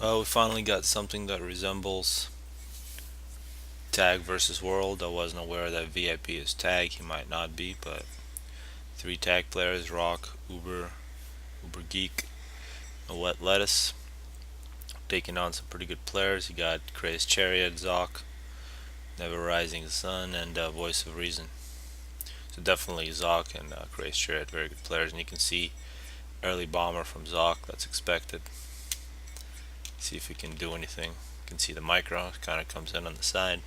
We finally got something that resembles Tag versus World. I wasn't aware that VIP is Tag. He might not be, but three Tag players: Rock, Uber Geek, and Wet Lettuce, taking on some pretty good players. You got Crazed Chariot, Zoc, Never Rising Sun, and Voice of Reason. So definitely Zoc and Crazed Chariot, very good players, and you can see early bomber from Zoc. That's expected. See if he can do anything. You can see the micro kind of comes in on the side.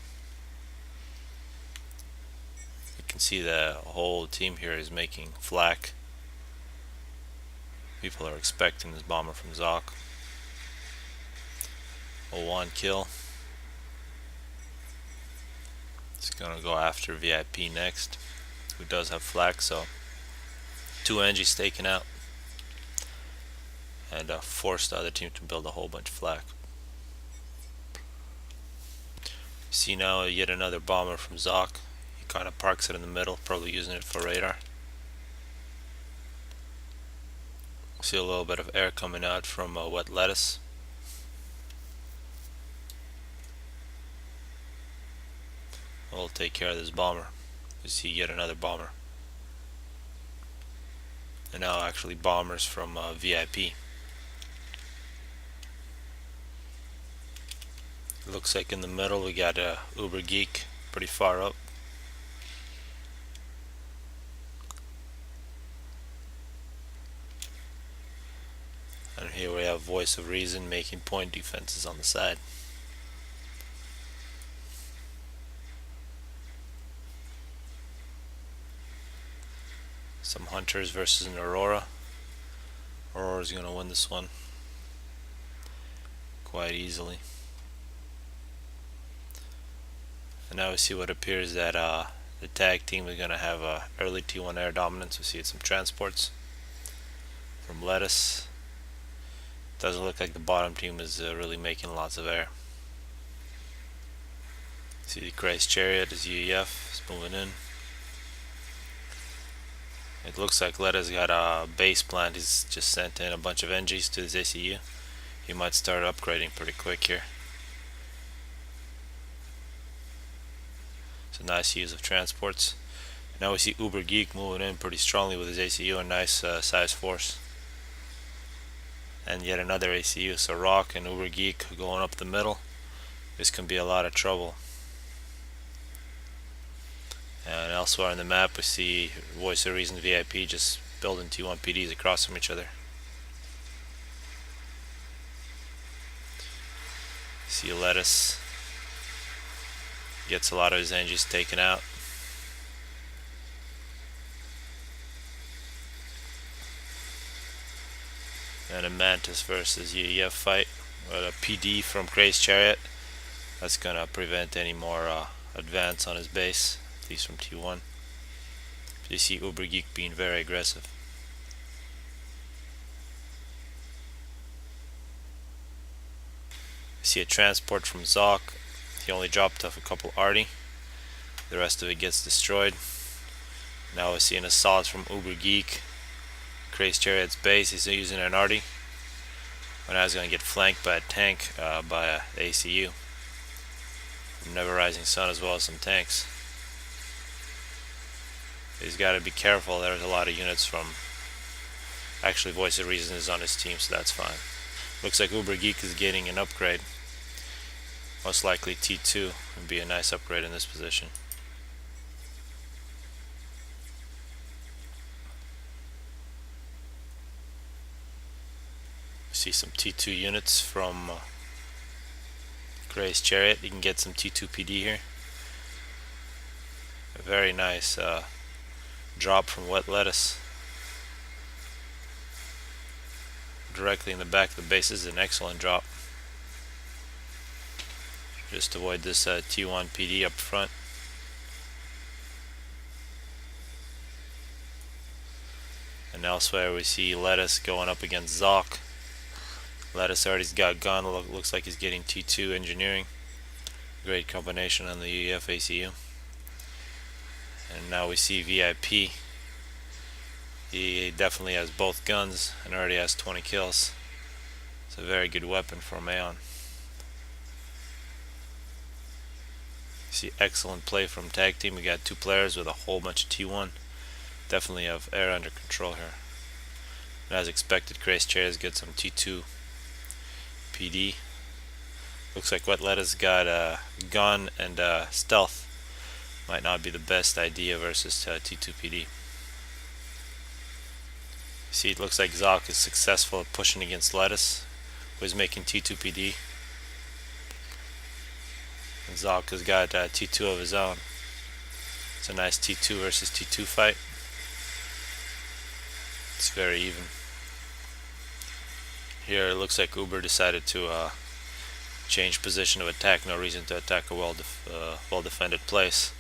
You can see the whole team here is making flak. People are expecting this bomber from Zoc. A 1 kill. It's gonna go after VIP next, who does have flak, so 2 NGs taken out and forced the other team to build a whole bunch of flak. See now yet another bomber from Zoc. He kind of parks it in the middle, probably using it for radar. See a little bit of air coming out from Wet Lettuce. We'll take care of this bomber. You see yet another bomber. And now actually bombers from VIP. Looks like in the middle we got Uber Geek pretty far up. And here we have Voice of Reason making point defenses on the side. Some Hunters versus an Aurora. Aurora's going to win this one quite easily. And now we see what appears that the tag team is going to have early T1 air dominance. We see some transports from Lettuce. Doesn't look like the bottom team is really making lots of air. See the Crazed Chariot is UEF is moving in. It looks like Lettuce got a base plant. He's just sent in a bunch of NGs to his ACU. He might start upgrading pretty quick here. So nice use of transports. Now we see Uber Geek moving in pretty strongly with his ACU, a nice size force. And yet another ACU, so Rock and Uber Geek going up the middle. This can be a lot of trouble. And elsewhere on the map we see Voice of Reason VIP just building T1 PDs across from each other. See Lettuce gets a lot of his engines taken out. And a Mantis versus UEF fight with a PD from Crazed Chariot. That's gonna prevent any more advance on his base, at least from T1. You see Uber Geek being very aggressive. You see a transport from Zoc. He only dropped off a couple arty. The rest of it gets destroyed. Now we see an assault from Uber Geek. Crazed Chariot's base. He's using an arty. But now he's going to get flanked by a tank by a ACU. Never Rising Sun as well as some tanks. He's got to be careful. There's a lot of units from. Actually, Voice of Reason is on his team, so that's fine. Looks like Uber Geek is getting an upgrade. Most likely T2 would be a nice upgrade in this position. See some T2 units from Crazed Chariot. You can get some T2 PD here. A very nice drop from Wet Lettuce. Directly in the back of the base is an excellent drop. Just avoid this T1 PD up front. And elsewhere we see Lettuce going up against Zoc. Lettuce already's got gun. Looks like he's getting T2 engineering. Great combination on the UEF ACU. And now we see VIP. He definitely has both guns and already has 20 kills. It's a very good weapon for Mayon. See, excellent play from tag team. We got two players with a whole bunch of T1. Definitely have air under control here. And as expected, Crazy Chariot get some T2 PD. Looks like Wet Lettuce got a gun and stealth. Might not be the best idea versus T2 PD. See, it looks like Zoc is successful at pushing against Lettuce, who is making T2 PD. And Zoc has got T2 of his own. It's a nice T2 versus T2 fight. It's very even. Here it looks like Uber decided to change position of attack. No reason to attack a well defended place.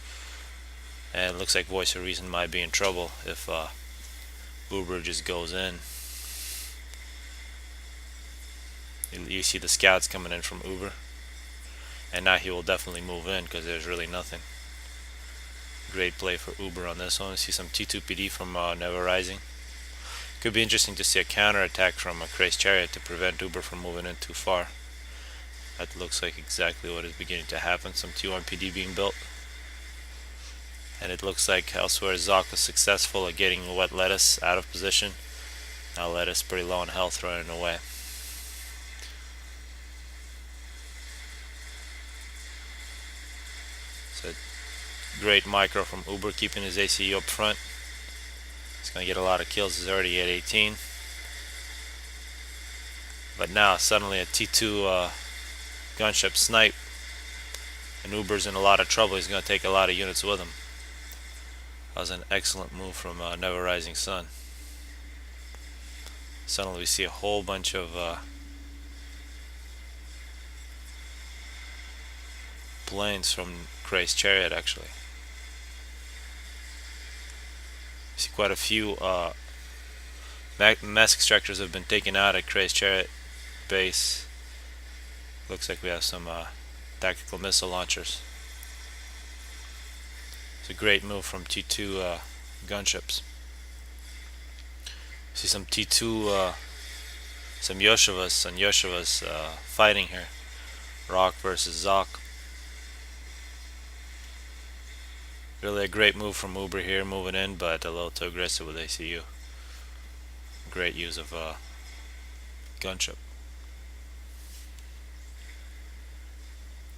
And it looks like Voice of Reason might be in trouble if Uber just goes in. You see the scouts coming in from Uber. And now he will definitely move in because there's really nothing. Great play for Uber on this one. See some T2 PD from Never Rising. Could be interesting to see a counter attack from a Crazy Chariot to prevent Uber from moving in too far. That looks like exactly what is beginning to happen. Some T1 PD being built. And it looks like elsewhere Zoc was successful at getting Wet Lettuce out of position. Now Lettuce pretty low on health, running away. So great micro from Uber, keeping his ACU up front. He's going to get a lot of kills. He's already at 18. But now suddenly a T2 gunship snipe, and Uber's in a lot of trouble. He's going to take a lot of units with him. That was an excellent move from Never Rising Sun. Suddenly we see a whole bunch of planes from Crazy Chariot actually. See quite a few mass extractors have been taken out at Crazy Chariot base. Looks like we have some tactical missile launchers. It's a great move from T2 gunships. See some T2, some Yoshivas and Yoshivas fighting here. Rock versus Zoc. Really a great move from Uber here, moving in, but a little too aggressive with ACU. Great use of gunship.